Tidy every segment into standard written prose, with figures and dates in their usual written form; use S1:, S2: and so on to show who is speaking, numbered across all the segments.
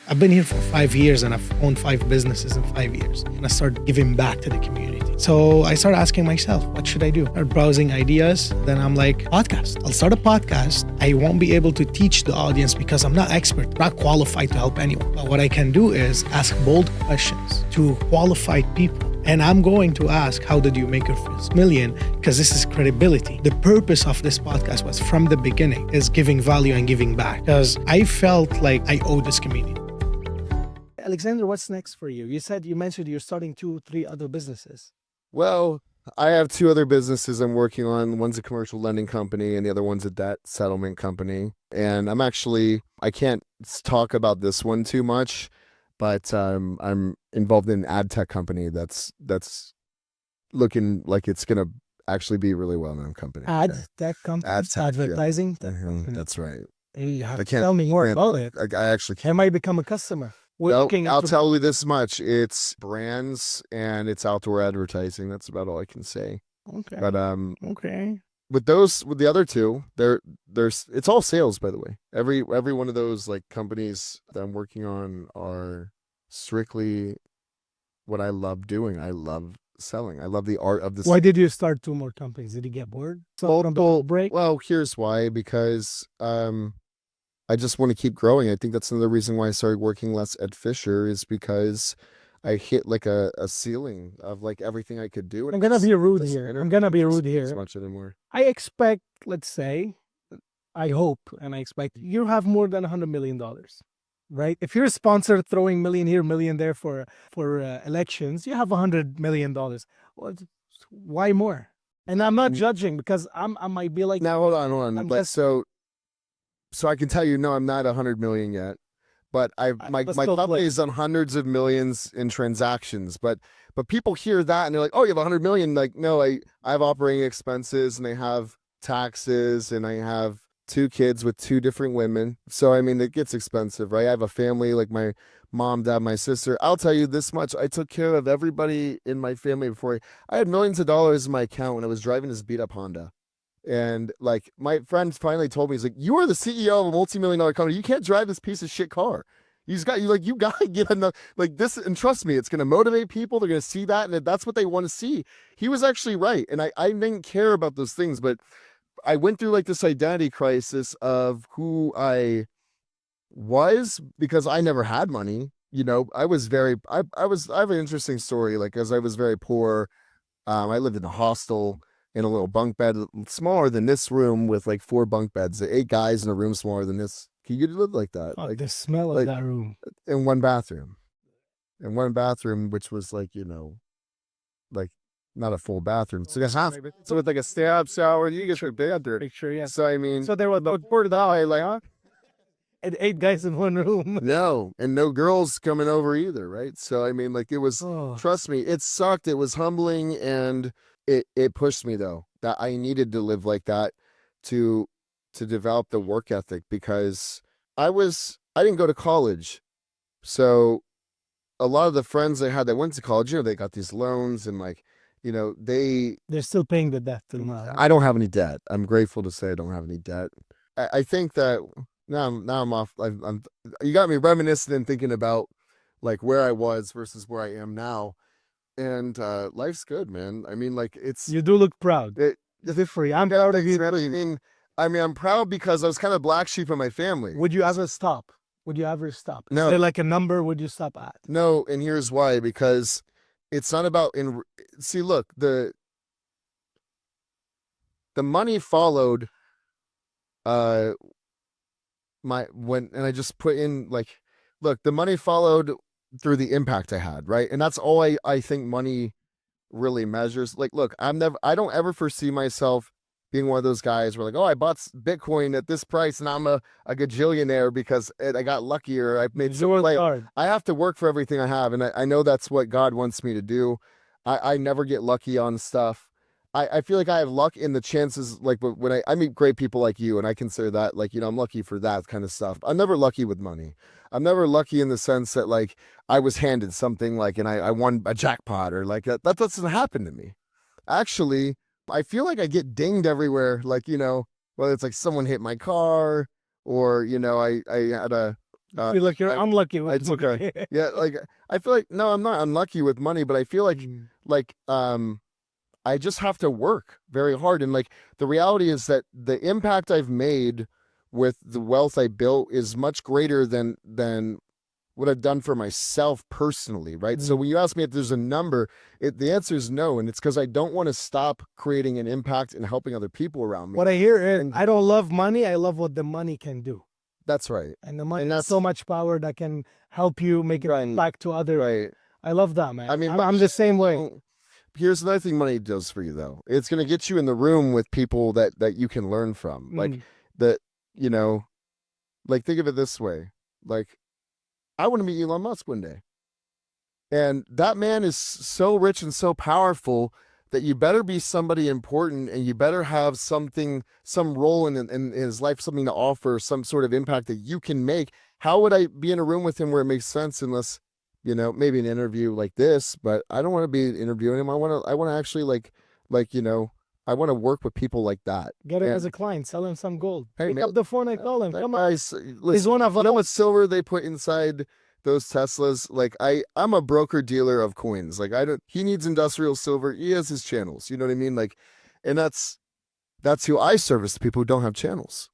S1: I've been here for 5 years and I've owned 5 businesses in 5 years. And I started giving back to the community. So I started asking myself, what should I do? I started browsing ideas. Then I'm like, podcast. I'll start a podcast. I won't be able to teach the audience because I'm not expert, not qualified to help anyone. But what I can do is ask bold questions to qualified people. And I'm going to ask, how did you make your first million? Because this is credibility. The purpose of this podcast was from the beginning is giving value and giving back. Because I felt like I owe this community. Alexander, what's next for you? You mentioned you're starting 2-3 other businesses.
S2: Well, I have 2 other businesses I'm working on. One's a commercial lending company and the other one's a debt settlement company. And I can't talk about this one too much, but I'm involved in an ad tech company that's looking like it's going to actually be a really well-known company.
S1: Ad tech company?
S2: Ad tech,
S1: advertising?
S2: Yeah. That's right.
S1: You have to tell me more about it.
S2: I actually can't.
S1: I might become a customer.
S2: I'll tell you this much. It's brands and it's outdoor advertising. That's about all I can say.
S1: Okay.
S2: But
S1: okay.
S2: With the other 2, it's all sales, by the way. Every one of those like companies that I'm working on are strictly what I love doing. I love selling. I love the art of this.
S1: Why did you start 2 more companies? Did you get bored? Break?
S2: Well, here's why. Because I just want to keep growing. I think that's another reason why I started working less at Fisher is because I hit like a ceiling of like everything I could do.
S1: I'm going to be rude here.
S2: As much anymore.
S1: I expect, let's say, I hope, and I expect you have more than $100 million, right? If you're a sponsor throwing million here, million there for elections, you have $100 million. Well, why more? And I'm not judging because I might be like...
S2: Now, hold on. So I can tell you, no, I'm not 100 million yet, but my company is on hundreds of millions in transactions. But people hear that and they're like, oh, you have 100 million. Like, no, I have operating expenses and I have taxes and I have 2 kids with 2 different women. So, I mean, it gets expensive, right? I have a family, like my mom, dad, my sister. I'll tell you this much. I took care of everybody in my family before. I had millions of dollars in my account when I was driving this beat up Honda. And like my friend finally told me, he's like, you are the CEO of a multi-million-dollar company. You can't drive this piece of shit car. You gotta get enough like this. And trust me, it's going to motivate people. They're going to see that. And that's what they want to see. He was actually right. And I didn't care about those things, but I went through like this identity crisis of who I was because I never had money. You know, I have an interesting story. Like, as I was very poor, I lived in a hostel in a little bunk bed, smaller than this room with like 4 bunk beds, 8 guys in a room smaller than this. Can you live like that?
S1: Oh,
S2: like
S1: the smell of that room.
S2: In one bathroom, which was like, you know, like not a full bathroom. So with like a stab shower, you get your bathroom.
S1: Picture, yeah.
S2: So I mean,
S1: so there were about 4 like, huh? And 8 guys in one room.
S2: No, and no girls coming over either, right? So I mean, like it was. Trust me, it sucked. It was humbling, and it pushed me though that I needed to live like that to develop the work ethic because I didn't go to college. So a lot of the friends I had that went to college, you know, they got these loans and like, you know,
S1: they're still paying the debt till now.
S2: I don't have any debt. I'm grateful to say I don't have any debt. I think that now I'm off. You got me reminiscing and thinking about like where I was versus where I am now. And life's good, man. I mean, like
S1: you do look proud. I'm proud of you.
S2: I'm proud because I was kind of black sheep in my family.
S1: Would you ever stop?
S2: No.
S1: Is there like a number would you stop at?
S2: No, and here's why. Because it's not about see, look, the money followed and I just put in like, look, the money followed through the impact I had, right? And that's all I think money really measures. Like, look, I don't ever foresee myself being one of those guys where like, oh, I bought Bitcoin at this price and I'm a gajillionaire because I got lucky or I made so hard. I have to work for everything I have. And I know that's what God wants me to do. I never get lucky on stuff. I feel like I have luck in the chances, like when I meet great people like you, and I consider that like, you know, I'm lucky for that kind of stuff. I'm never lucky with money. I'm never lucky in the sense that like I was handed something like, and I won a jackpot or like that. That doesn't happen to me. Actually, I feel like I get dinged everywhere. Like, you know, whether it's like someone hit my car or, you know, I had a
S3: feel like you're unlucky with
S2: it's okay. Yeah, like I feel like no, I'm not unlucky with money, but I feel like I just have to work very hard. And like the reality is that the impact I've made with the wealth I built is much greater than what I've done for myself personally, right? So when you ask me if there's a number, the answer is no. And it's because I don't want to stop creating an impact and helping other people around me.
S3: What I hear is, I don't love money. I love what the money can do.
S2: That's right.
S3: And the money has so much power that can help you make it back to others.
S2: Right.
S3: I love that, man.
S2: I mean,
S3: I'm the same way.
S2: Here's another thing money does for you, though. It's going to get you in the room with people that you can learn from. Like that, you know, like think of it this way. Like I want to meet Elon Musk one day. And that man is so rich and so powerful that you better be somebody important and you better have some role in his life, something to offer, some sort of impact that you can make. How would I be in a room with him where it makes sense unless, you know, maybe an interview like this, but I don't want to be interviewing him. I want to actually like, you know, I want to work with people like that.
S3: Get him as a client, sell him some gold. Pick up the phone and call him. Come on.
S2: Listen, he's one of them. You know what silver they put inside those Teslas? Like I'm a broker dealer of coins. Like he needs industrial silver. He has his channels. You know what I mean? Like, and that's who I service, the people who don't have channels.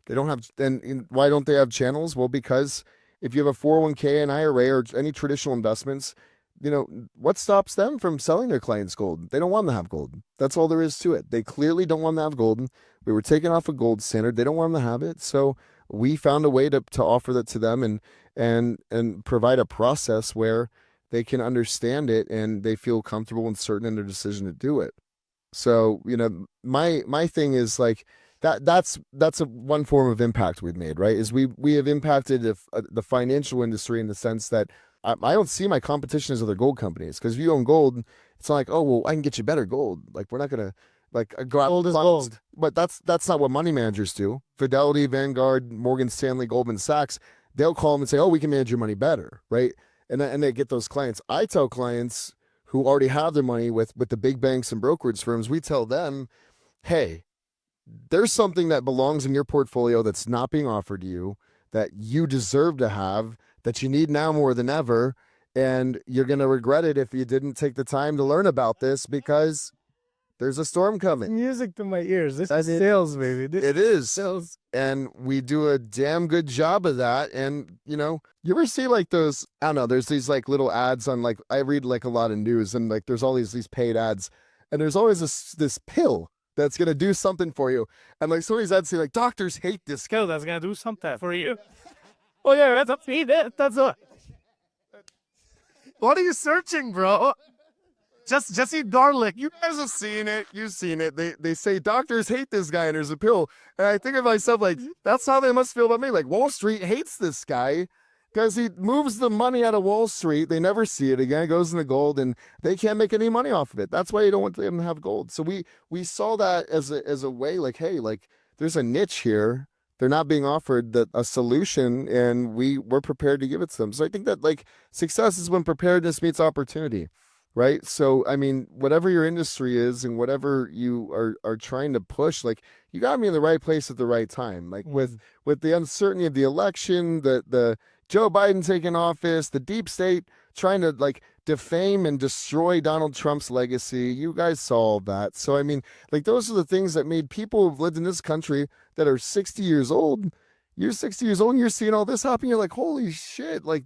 S2: They don't have, and why don't they have channels? Well, because if you have a 401k, an IRA, or any traditional investments, you know, what stops them from selling their clients gold? They don't want them to have gold. That's all there is to it. They clearly don't want them to have gold. We were taken off a gold standard. They don't want them to have it. So we found a way to offer that to them and provide a process where they can understand it and they feel comfortable and certain in their decision to do it. So, you know, my thing is like, that's one form of impact we've made, right? Is we have impacted the financial industry in the sense that I don't see my competition as other gold companies, because if you own gold, it's not like, oh, well, I can get you better gold. Like we're not gonna like go out.
S3: Gold is gold.
S2: But that's not what money managers do. Fidelity, Vanguard, Morgan Stanley, Goldman Sachs, they'll call them and say, oh, we can manage your money better, right? And they get those clients. I tell clients who already have their money with the big banks and brokerage firms, we tell them, hey, there's something that belongs in your portfolio that's not being offered to you, that you deserve to have, that you need now more than ever, and you're going to regret it if you didn't take the time to learn about this, because there's a storm coming.
S3: Music to my ears. This is sales, baby.
S2: It is
S3: sales.
S2: And we do a damn good job of that. And, you know, you ever see like those, I don't know, there's these like little ads on, like, I read like a lot of news, and like there's all these paid ads, and there's always this pill that's going to do something for you. And like some of these ads say like, doctors hate this pill that's going to do something for you.
S3: Oh yeah, that's up to me. That's what.
S2: What are you searching, bro? Just eat garlic. You guys have seen it. You've seen it. They say doctors hate this guy and there's a pill. And I think of myself like, that's how they must feel about me. Like Wall Street hates this guy because he moves the money out of Wall Street. They never see it again. It goes into gold and they can't make any money off of it. That's why you don't want them to have gold. So we saw that as a way like, hey, like there's a niche here. They're not being offered a solution, and we're prepared to give it to them. So I think that like success is when preparedness meets opportunity, right? So I mean, whatever your industry is and whatever you are trying to push, like you got to be in the right place at the right time. Like with the uncertainty of the election, the Joe Biden taking office, the deep state trying to like defame and destroy Donald Trump's legacy. You guys saw all that. So, I mean, like those are the things that made people who've lived in this country that are 60 years old. You're 60 years old and you're seeing all this happen. You're like, holy shit, like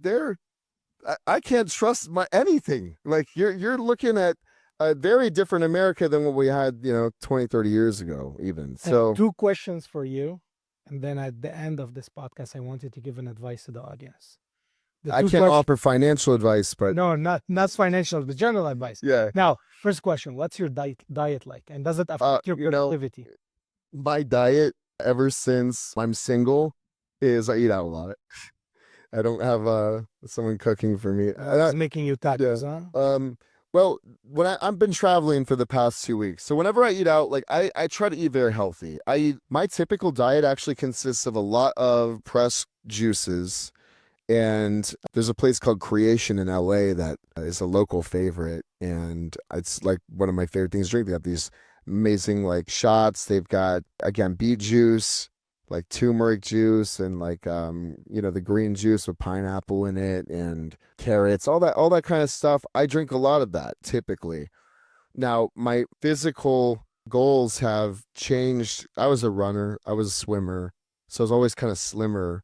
S2: I can't trust anything. Like you're looking at a very different America than what we had, you know, 20, 30 years ago even. So
S3: 2 questions for you. And then at the end of this podcast, I wanted to give an advice to the audience.
S2: I can't offer financial advice, but
S3: no, not financial, but general advice.
S2: Yeah.
S3: Now, first question: what's your diet like, and does it affect your productivity?
S2: My diet, ever since I'm single, is I eat out a lot. I don't have someone cooking for me.
S3: It's making you tacos, huh?
S2: Well, when I've been traveling for the past 2 weeks, so whenever I eat out, like I try to eat very healthy. My typical diet actually consists of a lot of pressed juices. And there's a place called Creation in LA that is a local favorite. And it's like one of my favorite things to drink. They have these amazing like shots. They've got, again, beet juice, like turmeric juice and like the green juice with pineapple in it and carrots, all that kind of stuff. I drink a lot of that typically. Now, my physical goals have changed. I was a runner, I was a swimmer, so I was always kind of slimmer,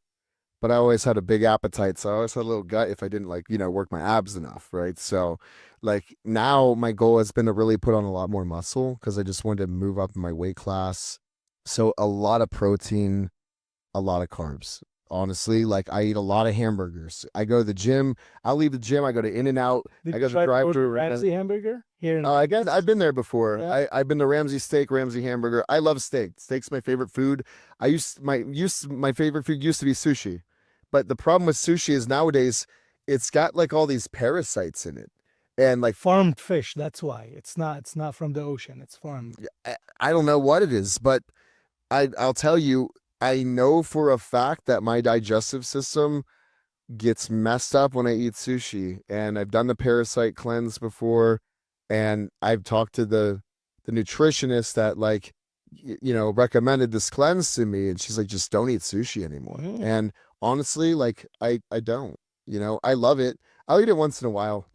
S2: but I always had a big appetite. So I always had a little gut if I didn't work my abs enough, right? So like now my goal has been to really put on a lot more muscle because I just wanted to move up in my weight class. So a lot of protein, a lot of carbs. Honestly, like I eat a lot of hamburgers. I go to the gym. I'll leave the gym. I go to In-N-Out. I go to the drive-thru.
S3: Ramsey hamburger here.
S2: Again, I've been there before.
S3: Yeah.
S2: I've been to Ramsey Steak, Ramsey Hamburger. I love steak. Steak's my favorite food. My favorite food used to be sushi, but the problem with sushi is nowadays it's got like all these parasites in it, and like
S3: farmed fish. That's why it's not from the ocean. It's farmed.
S2: I don't know what it is, but I'll tell you. I know for a fact that my digestive system gets messed up when I eat sushi, and I've done the parasite cleanse before, and I've talked to the nutritionist that recommended this cleanse to me, and she's like, just don't eat sushi anymore. And honestly, like I don't, I love it. I'll eat it once in a while,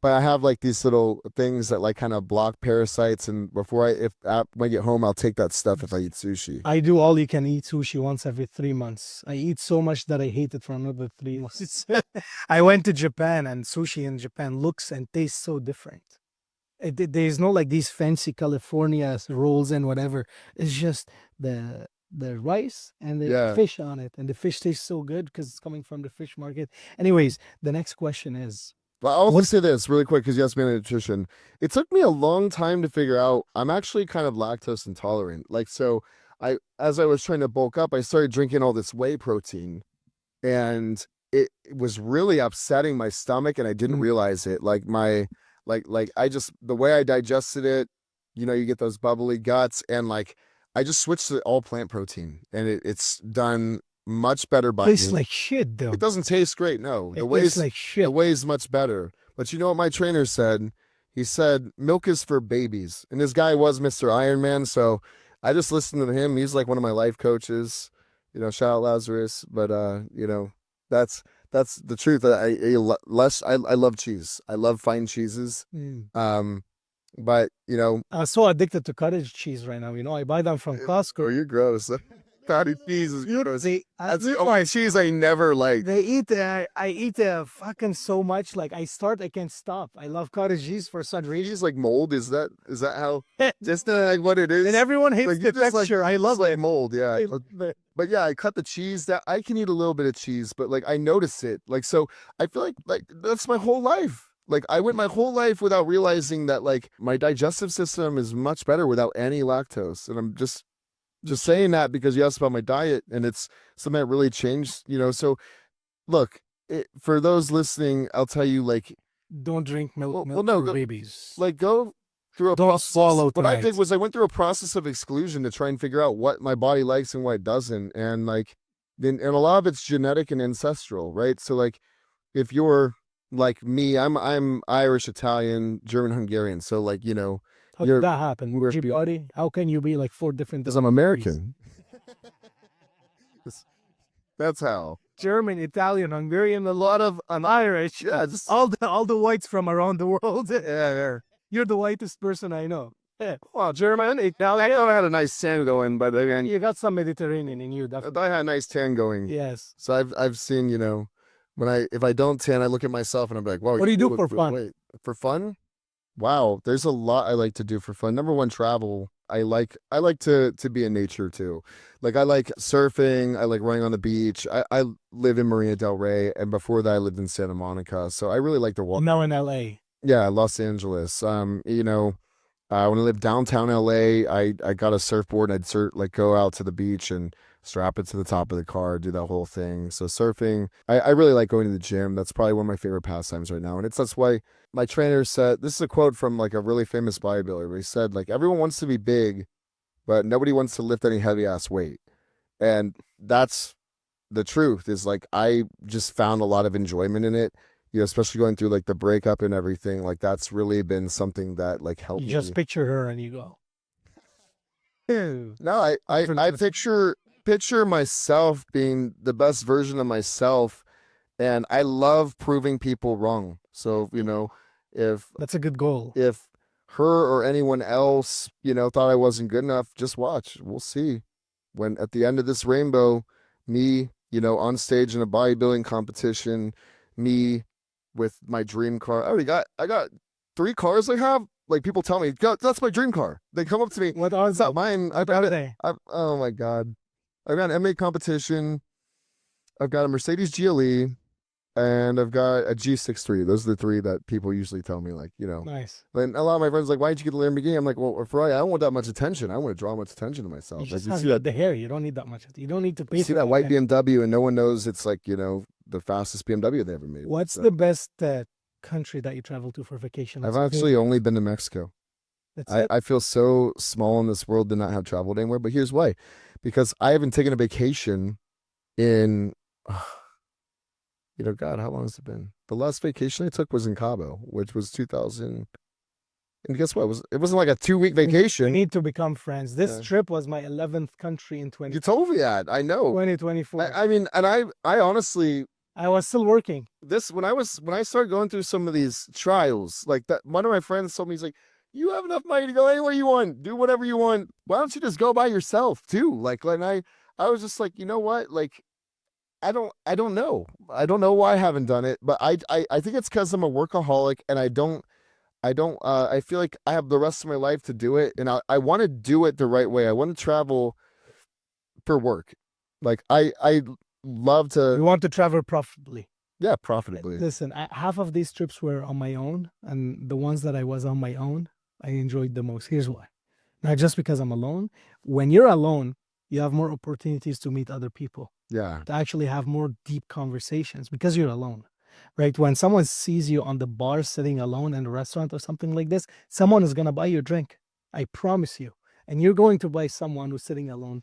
S2: but I have like these little things that like kind of block parasites. And before when I get home, I'll take that stuff if I eat sushi.
S3: I do all you can eat sushi once every 3 months. I eat so much that I hate it for another 3 months. I went to Japan, and sushi in Japan looks and tastes so different. There's no like these fancy California rolls and whatever. It's just the rice and the fish on it, and the fish tastes so good because it's coming from the fish market. Anyways, the next question is,
S2: well, I'll say this really quick because you asked me on nutrition. It took me a long time to figure out I'm actually kind of lactose intolerant. Like, so as I was trying to bulk up, I started drinking all this whey protein, and it was really upsetting my stomach, and I didn't realize it. Like the way I digested it, you get those bubbly guts, and like I just switched to all plant protein, and it's done much better by
S3: tastes like shit though.
S2: It doesn't taste great, no.
S3: It tastes like shit.
S2: The whey's much better. But you know what my trainer said? He said milk is for babies. And this guy was Mr. Ironman, so I just listened to him. He's like one of my life coaches. Shout out Lazarus. But that's the truth. I love cheese. I love fine cheeses. But
S3: I'm so addicted to cottage cheese right now. I buy them from Costco.
S2: Oh, you're gross. Cottage cheese is gross. That's the only cheese I never liked.
S3: I eat fucking so much. Like I can't stop. I love cottage cheese for some reason.
S2: Cheese like mold. Is that how? Just like what it is.
S3: And everyone hates
S2: like,
S3: the texture. I love it.
S2: Mold. Yeah. But yeah, I cut the cheese. That I can eat a little bit of cheese, but like I notice it. Like so, I feel like that's my whole life. Like I went my whole life without realizing that like my digestive system is much better without any lactose. And I'm just saying that because you asked about my diet, and it's something that really changed, So look, for those listening, I'll tell you, like,
S3: don't drink milk for babies.
S2: Like go through a
S3: don't swallow.
S2: What I did was I went through a process of exclusion to try and figure out what my body likes and what it doesn't. And like, and a lot of it's genetic and ancestral, right? So like if you're like me, I'm Irish, Italian, German, Hungarian. So like,
S3: how did that happen? How can you be like 4 different?
S2: Because I'm American. That's how.
S3: German, Italian, Hungarian, a lot of Irish.
S2: Yeah,
S3: all the whites from around the world. Yeah. You're the whitest person I know. Yeah.
S2: Well, German, Italian. I had a nice tan going, but again,
S3: you got some Mediterranean in you.
S2: Definitely. I had a nice tan going.
S3: Yes.
S2: So I've seen, if I don't tan, I look at myself and I'm like, wow.
S3: What do you do for fun?
S2: Wait, for fun? Wow, there's a lot I like to do for fun. Number one, travel. I like to be in nature too. Like I like surfing. I like running on the beach. I live in Marina Del Rey, and before that I lived in Santa Monica. So I really like to walk.
S3: Now in LA.
S2: Yeah, Los Angeles. When I lived downtown LA, I got a surfboard and I'd go out to the beach and strap it to the top of the car, do that whole thing. So surfing, I really like going to the gym. That's probably one of my favorite pastimes right now. And that's why my trainer said, this is a quote from like a really famous bodybuilder, where he said like, everyone wants to be big, but nobody wants to lift any heavy ass weight. And that's the truth, is like, I just found a lot of enjoyment in it. Especially going through like the breakup and everything, like that's really been something that like helped me.
S3: You just picture her and you go.
S2: No, I picture picture myself being the best version of myself, and I love proving people wrong. So, if
S3: That's a good goal.
S2: if her or anyone else, thought I wasn't good enough, just watch. We'll see. When at the end of this rainbow, me, on stage in a bodybuilding competition, me with my dream car. I got 3 cars I have. Like, people tell me, that's my dream car. They come up to me.
S3: What are
S2: It's not mine. I've got it. Oh my God. I've got an M8 competition. I've got a Mercedes GLE. And I've got a G63. Those are the 3 that people usually tell me, like,
S3: Nice.
S2: And a lot of my friends are like, why'd you get the Lamborghini? I'm like, well, I don't want that much attention. I want to draw much attention to myself.
S3: You just
S2: you
S3: have
S2: see that,
S3: the hair. You don't need that much. You don't need to pay
S2: you see
S3: for
S2: that white BMW, and no one knows it's like, the fastest BMW they ever made.
S3: What's the best country that you travel to for vacation?
S2: I've actually only been to Mexico. I feel so small in this world to not have traveled anywhere, but here's why. Because I haven't taken a vacation in... God, how long has it been? The last vacation I took was in Cabo, which was 2000. And guess what? It wasn't like a 2-week vacation.
S3: We need to become friends. This trip was my 11th country in 20.
S2: You told me that. I know.
S3: 2024.
S2: I mean, and I honestly,
S3: I was still working.
S2: When I started going through some of these trials, like that, one of my friends told me, he's like, you have enough money to go anywhere you want, do whatever you want. Why don't you just go by yourself too? Like, and I was just like, you know what? Like, I don't know. I don't know why I haven't done it, but I think it's because I'm a workaholic, and I feel like I have the rest of my life to do it, and I want to do it the right way. I want to travel for work. Like, I love to.
S3: You want to travel profitably.
S2: Yeah, profitably.
S3: Listen, half of these trips were on my own, and the ones that I was on my own, I enjoyed the most. Here's why. Not just because I'm alone. When you're alone, you have more opportunities to meet other people.
S2: Yeah.
S3: To actually have more deep conversations because you're alone, right? When someone sees you on the bar sitting alone in a restaurant or something like this, someone is going to buy you a drink. I promise you. And you're going to buy someone who's sitting alone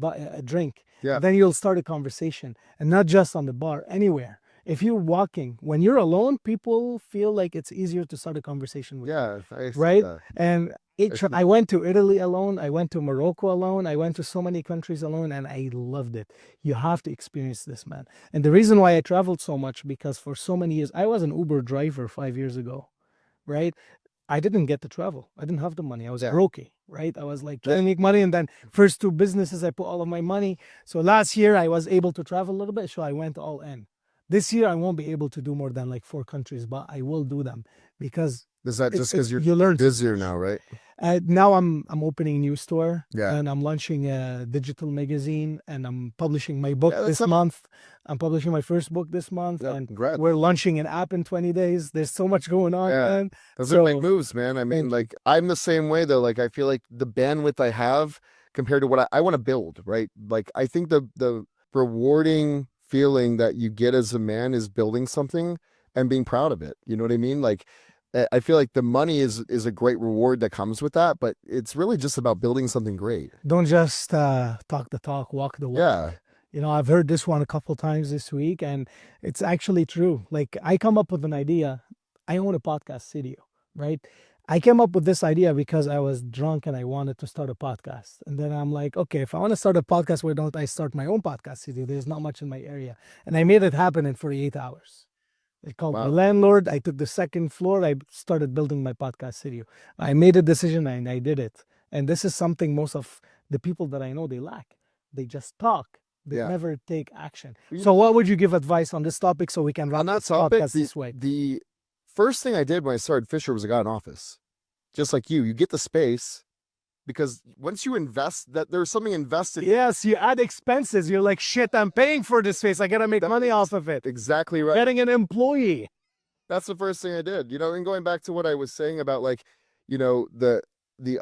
S3: a drink.
S2: Yeah.
S3: Then you'll start a conversation, and not just on the bar, anywhere. If you're walking, when you're alone, people feel like it's easier to start a conversation with you.
S2: Right?
S3: And I went to Italy alone. I went to Morocco alone. I went to so many countries alone, and I loved it. You have to experience this, man. And the reason why I traveled so much, because for so many years, I was an Uber driver 5 years ago, right? I didn't get to travel. I didn't have the money. I was broke, right? I was like trying to make money, and then first 2 businesses, I put all of my money. So last year, I was able to travel a little bit, so I went all in. This year, I won't be able to do more than like 4 countries, but I will do them because...
S2: Is that just because you're busier now, right?
S3: Now I'm opening a new store,
S2: Yeah.
S3: and I'm launching a digital magazine, and I'm publishing my book this month. I'm publishing my first book this month, and
S2: congrats.
S3: we're launching an app in 20 days. There's so much going on, man.
S2: Those are big moves, man. I mean, like, I'm the same way though. Like, I feel like the bandwidth I have compared to what I want to build, right? Like, I think the rewarding feeling that you get as a man is building something and being proud of it. You know what I mean? Like, I feel like the money is a great reward that comes with that, but it's really just about building something great.
S3: Don't just talk the talk, walk the walk. Yeah. I've heard this one a couple times this week, and it's actually true. Like, I come up with an idea. I own a podcast studio, right? I came up with this idea because I was drunk and I wanted to start a podcast. And then I'm like, okay, if I want to start a podcast, why don't I start my own podcast studio? There's not much in my area. And I made it happen in 48 hours. I called my landlord. I took the 2nd floor. I started building my podcast studio. I made a decision and I did it. And this is something most of the people that I know, they lack. They just talk. They never take action. So what would you give advice on this topic so we can run that podcast this way?
S2: The first thing I did when I started Fisher was I got an office. Just like you get the space, because once you invest, that there's something invested.
S3: Yes, you add expenses. You're like, shit, I'm paying for this space. I got to make money off of it.
S2: Exactly right.
S3: Getting an employee.
S2: That's the first thing I did, and going back to what I was saying about, like, the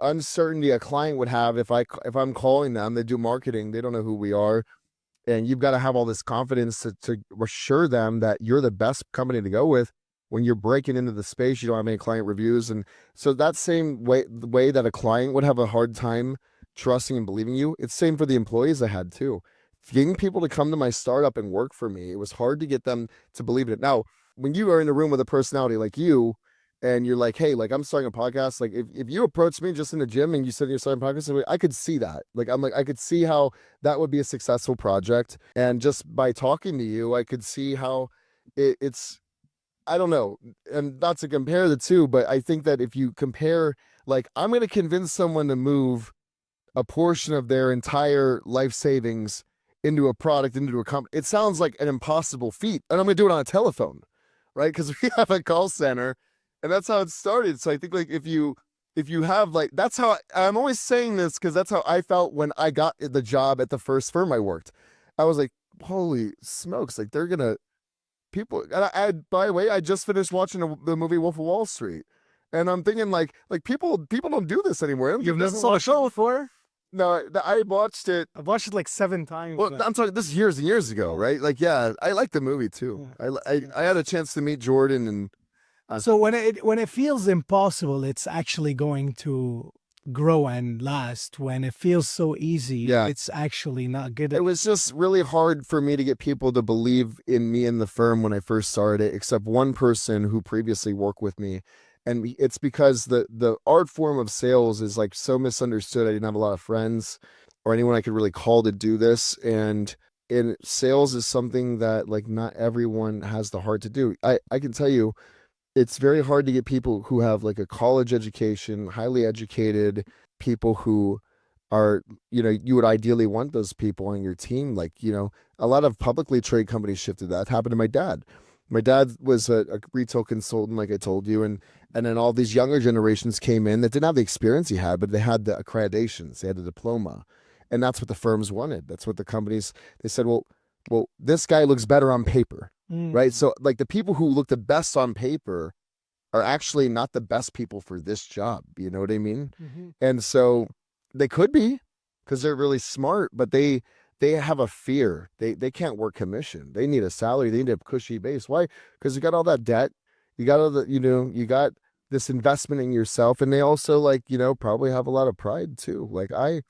S2: uncertainty a client would have if I'm calling them, they do marketing, they don't know who we are. And you've got to have all this confidence to assure them that you're the best company to go with. When you're breaking into the space, you don't have any client reviews. And so that same way, the way that a client would have a hard time trusting and believing you, it's same for the employees I had too. Getting people to come to my startup and work for me, it was hard to get them to believe in it. Now, when you are in a room with a personality like you, and you're like, hey, like I'm starting a podcast. Like if you approach me just in the gym and you said you're starting a podcast, I could see that. Like I could see how that would be a successful project. And just by talking to you, I could see how it's, I don't know, and not to compare the two, but I think that if you compare, like I'm going to convince someone to move a portion of their entire life savings into a product, into a company, it sounds like an impossible feat. And I'm going to do it on a telephone, right? Because we have a call center, and that's how it started. So I think like if you have like, that's how I'm always saying this, because that's how I felt when I got the job at the first firm I worked. I was like, holy smokes, like they're gonna people. And by the way, I just finished watching the movie Wolf of Wall Street, and I'm thinking like people don't do this anymore.
S3: You've never saw a show before?
S2: No, I watched it.
S3: I've watched it like 7 times.
S2: Well, I'm talking, this is years and years ago, right? Like, yeah, I like the movie too.
S3: Yeah.
S2: I had a chance to meet Jordan, and
S3: so when it feels impossible, it's actually going to grow and last. When it feels so easy,
S2: Yeah.
S3: it's actually not good.
S2: it was just really hard for me to get people to believe in me and the firm when I first started it, except one person who previously worked with me. And it's because the art form of sales is like so misunderstood. I didn't have a lot of friends or anyone I could really call to do this. And in sales is something that like not everyone has the heart to do. I can tell you, it's very hard to get people who have like a college education, highly educated people who are, you would ideally want those people on your team. Like, a lot of publicly traded companies shifted that. It happened to my dad. My dad was a retail consultant, like I told you, and then all these younger generations came in that didn't have the experience he had, but they had the accreditations, they had a diploma, and that's what the firms wanted. That's what the companies, they said, well, this guy looks better on paper, right? So like the people who look the best on paper are actually not the best people for this job. You know what I mean?
S3: Mm-hmm.
S2: And so they could be, because they're really smart, but they have a fear. They can't work commission. They need a salary. They need a cushy base. Why? Because you got all that debt. You got all the, you got this investment in yourself. And they also like, probably have a lot of pride too. Like I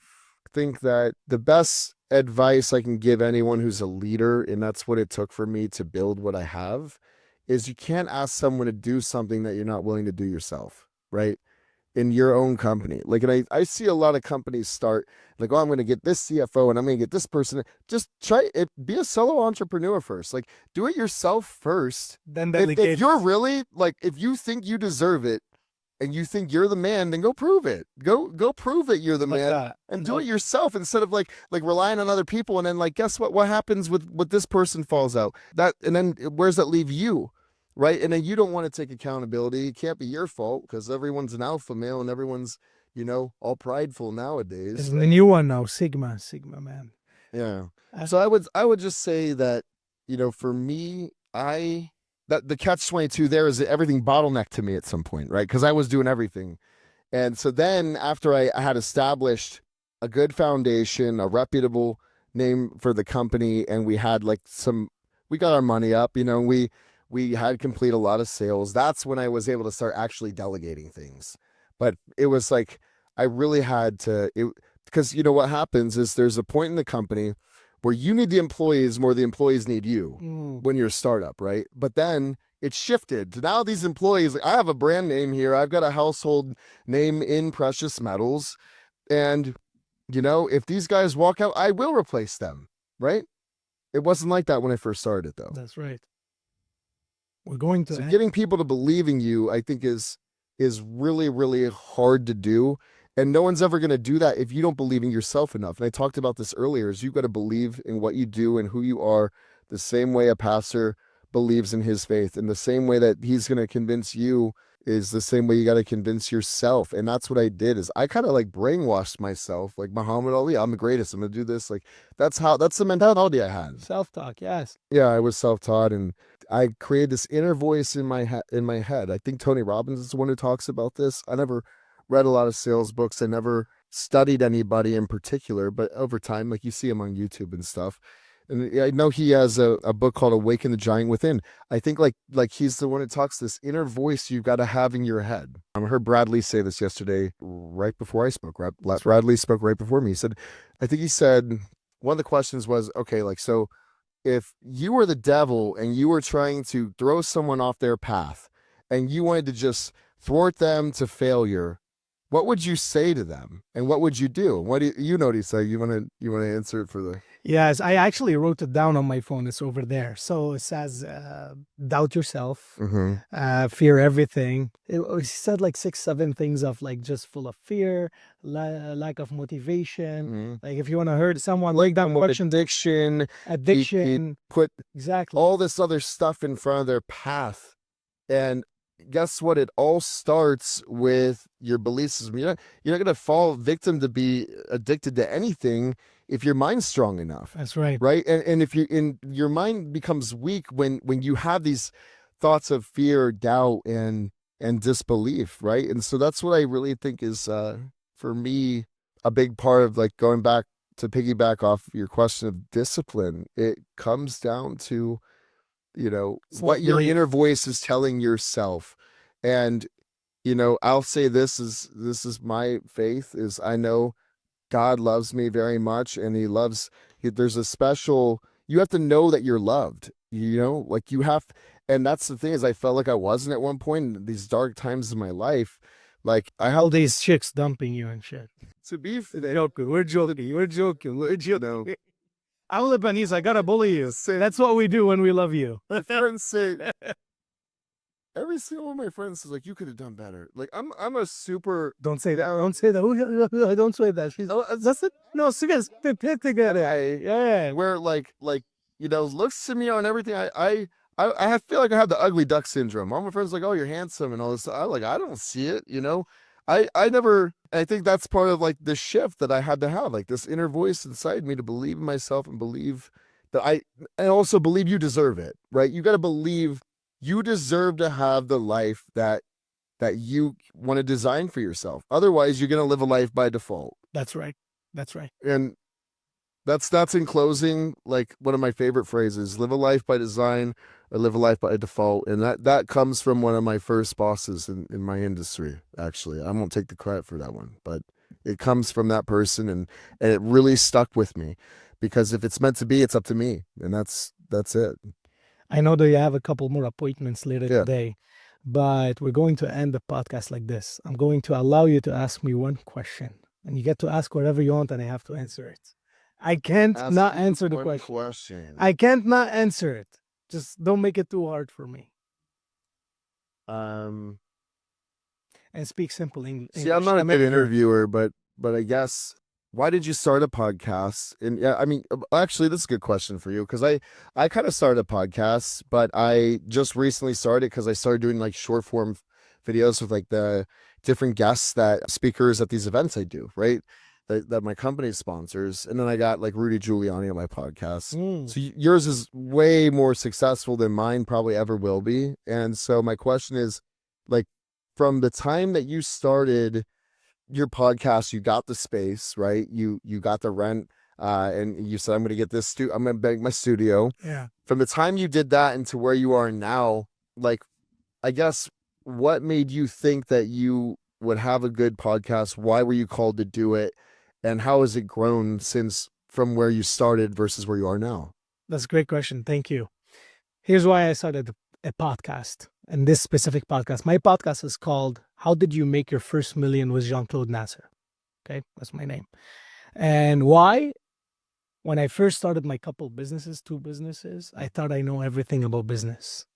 S2: think that the best advice I can give anyone who's a leader, and that's what it took for me to build what I have, is you can't ask someone to do something that you're not willing to do yourself, right? In your own company. Like, and I see a lot of companies start like, oh, I'm going to get this CFO and I'm going to get this person. Just try it. Be a solo entrepreneur first. Like, do it yourself first.
S3: Then
S2: if you're really like, if you think you deserve it and you think you're the man, then go prove it. Go prove that you're the man and do it yourself, instead of like relying on other people. And then like, guess what happens with what this person falls out that, and then where's that leave you? Right. And then you don't want to take accountability. It can't be your fault because everyone's an alpha male and everyone's, all prideful nowadays.
S3: It's the new one now. Sigma, man.
S2: Yeah. So I would just say that, for me, that the catch-22 there is that everything bottlenecked to me at some point, right? Because I was doing everything. And so then after I had established a good foundation, a reputable name for the company, and we had like we got our money up, we had complete a lot of sales. That's when I was able to start actually delegating things. But it was like, I really had to, because what happens is there's a point in the company where you need the employees more than the employees need you when you're a startup, right? But then it shifted to now these employees, I have a brand name here. I've got a household name in precious metals. And, if these guys walk out, I will replace them, right? It wasn't like that when I first started though.
S3: That's right. We're going to
S2: getting people to believe in you, I think is really, really hard to do. And no one's ever going to do that if you don't believe in yourself enough. And I talked about this earlier, is you've got to believe in what you do and who you are the same way a pastor believes in his faith. And the same way that he's going to convince you is the same way you got to convince yourself. And that's what I did, is I kind of like brainwashed myself, like Muhammad Ali, I'm the greatest, I'm going to do this. Like that's the mentality I had.
S3: Self-talk. Yes.
S2: Yeah. I was self-taught, and I created this inner voice in my head. I think Tony Robbins is the one who talks about this. I never read a lot of sales books. I never studied anybody in particular, but over time, like you see him on YouTube and stuff. And I know he has a book called Awaken the Giant Within. I think like he's the one who talks this inner voice you've got to have in your head. I heard Bradley say this yesterday, right before I spoke. Bradley spoke right before me. He said, one of the questions was, okay, like, so if you were the devil and you were trying to throw someone off their path and you wanted to just thwart them to failure, what would you say to them, and what would you do? What do you know what he said? You want to answer it for the?
S3: Yes, I actually wrote it down on my phone. It's over there. So it says, doubt yourself, fear everything. It said like 6, 7 things of like just full of fear, lack of motivation. Like if you want to hurt someone, like that,
S2: addiction,
S3: addiction,
S2: put
S3: exactly
S2: all this other stuff in front of their path. And guess what? It all starts with your belief system. You're not going to fall victim to be addicted to anything if your mind's strong enough.
S3: That's right.
S2: Right. And if your mind becomes weak when you have these thoughts of fear, doubt, and disbelief. Right. And so that's what I really think is, for me, a big part of like going back to piggyback off your question of discipline. It comes down to, what your inner voice is telling yourself. And, I'll say this is my faith is I know God loves me very much, and there's a special, you have to know that you're loved, like you have, and that's the thing is I felt like I wasn't at one point in these dark times in my life. Like I
S3: all these chicks dumping you and shit.
S2: To be
S3: we're joking. I'm Lebanese. I gotta bully you. That's what we do when we love you.
S2: Friends say, every single one of my friends is like, you could have done better. Like I'm a super.
S3: Don't say that. Don't say that. Don't say that. That's it. No, serious. Yeah.
S2: Where like looks to me on everything. I feel like I have the ugly duck syndrome. All my friends are like, oh, you're handsome and all this. I don't see it. I think that's part of like the shift that I had to have, like this inner voice inside me to believe in myself and believe that and also believe you deserve it, right? You got to believe you deserve to have the life that you want to design for yourself. Otherwise, you're going to live a life by default.
S3: That's right.
S2: And that's in closing, like one of my favorite phrases, live a life by design or live a life by default. And that comes from one of my first bosses in my industry, actually. I won't take the credit for that one, but it comes from that person, and it really stuck with me, because if it's meant to be, it's up to me. And that's it.
S3: I know that you have a couple more appointments later today, but we're going to end the podcast like this. I'm going to allow you to ask me one question, and you get to ask whatever you want, and I have to answer it. I can't not answer the question. I can't not answer it. Just don't make it too hard for me.
S2: And
S3: speak simple English.
S2: See, I'm not a good interviewer, but I guess, why did you start a podcast? And yeah, I mean, actually, this is a good question for you, because I kind of started a podcast, but I just recently started because I started doing like short form videos with like the different guests speakers at these events I do, right? That my company sponsors. And then I got like Rudy Giuliani on my podcast. So yours is way more successful than mine probably ever will be. And so my question is, like, from the time that you started your podcast, you got the space, right? You got the rent, and you said, I'm going to get this I'm going to beg my studio.
S3: Yeah.
S2: From the time you did that into where you are now, like, I guess, what made you think that you would have a good podcast? Why were you called to do it? And how has it grown from where you started versus where you are now?
S3: That's a great question. Thank you. Here's why I started a podcast, and this specific podcast. My podcast is called How Did You Make Your First Million with Jean Claude Nasr. Okay, that's my name. And why? When I first started my two businesses, I thought I know everything about business.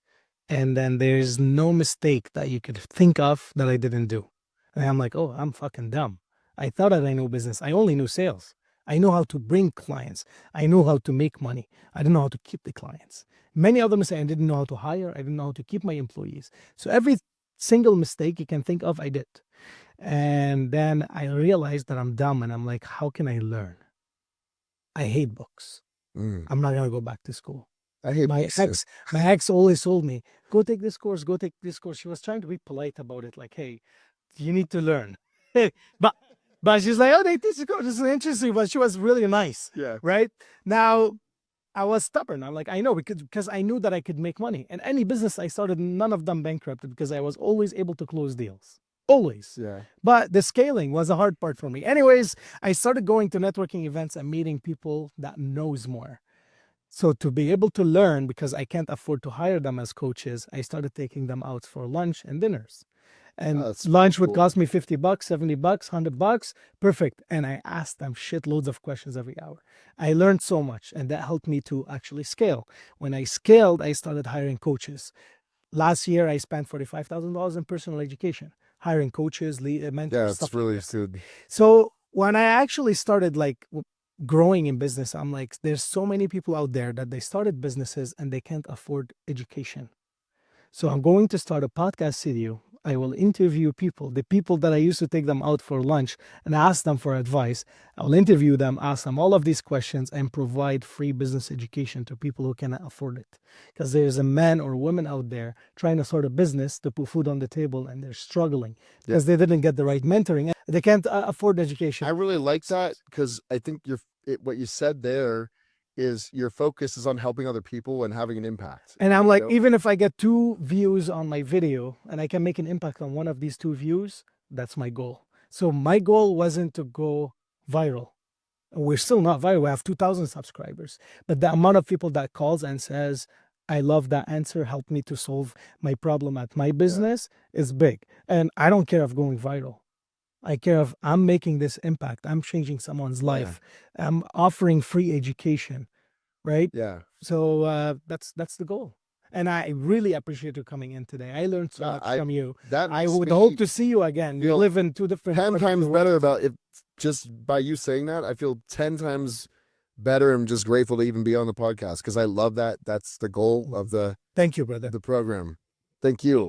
S3: And then there's no mistake that you could think of that I didn't do. And I'm like, oh, I'm fucking dumb. I thought that I knew business. I only knew sales. I know how to bring clients. I know how to make money. I didn't know how to keep the clients. Many other mistakes, I didn't know how to hire. I didn't know how to keep my employees. So every single mistake you can think of, I did. And then I realized that I'm dumb, and I'm like, how can I learn? I hate books. I'm not going to go back to school.
S2: I hate
S3: my ex always told me, go take this course. She was trying to be polite about it. Like, hey, you need to learn. But she's like, oh, this is interesting. But she was really nice.
S2: Yeah.
S3: Right? Now, I was stubborn. I'm like, I know, because I knew that I could make money. And any business I started, none of them bankrupted, because I was always able to close deals. Always.
S2: Yeah.
S3: But the scaling was a hard part for me. Anyways, I started going to networking events and meeting people that knows more. So to be able to learn, because I can't afford to hire them as coaches, I started taking them out for lunch and dinners. And lunch would cost me $50, $70, $100. Perfect. And I asked them shitloads of questions every hour. I learned so much, and that helped me to actually scale. When I scaled, I started hiring coaches. Last year, I spent $45,000 in personal education, hiring coaches, mentors.
S2: Yeah, it's really good.
S3: So when I actually started like growing in business, I'm like, there's so many people out there that they started businesses and they can't afford education. So I'm going to start a podcast studio. I will interview people, the people that I used to take them out for lunch and ask them for advice. I'll interview them, ask them all of these questions, and provide free business education to people who cannot afford it. Because there's a man or woman out there trying to start a business to put food on the table, and they're struggling because they didn't get the right mentoring. They can't afford education.
S2: I really like that, because I think what you said there is your focus is on helping other people and having an impact.
S3: And I'm like, even if I get 2 views on my video and I can make an impact on one of these 2 views, that's my goal. So my goal wasn't to go viral. We're still not viral. We have 2,000 subscribers. But the amount of people that calls and says, I love that answer, helped me to solve my problem at my business is big. And I don't care if going viral. I care if I'm making this impact. I'm changing someone's life. I'm offering free education, right?
S2: Yeah.
S3: So that's the goal. And I really appreciate you coming in today. I learned so much from you. I would hope to see you again. You live in 2 different
S2: 10 times better about it. Just by you saying that, I feel 10 times better. I'm just grateful to even be on the podcast, because I love that. That's the goal of
S3: Thank you, brother.
S2: the program. Thank you.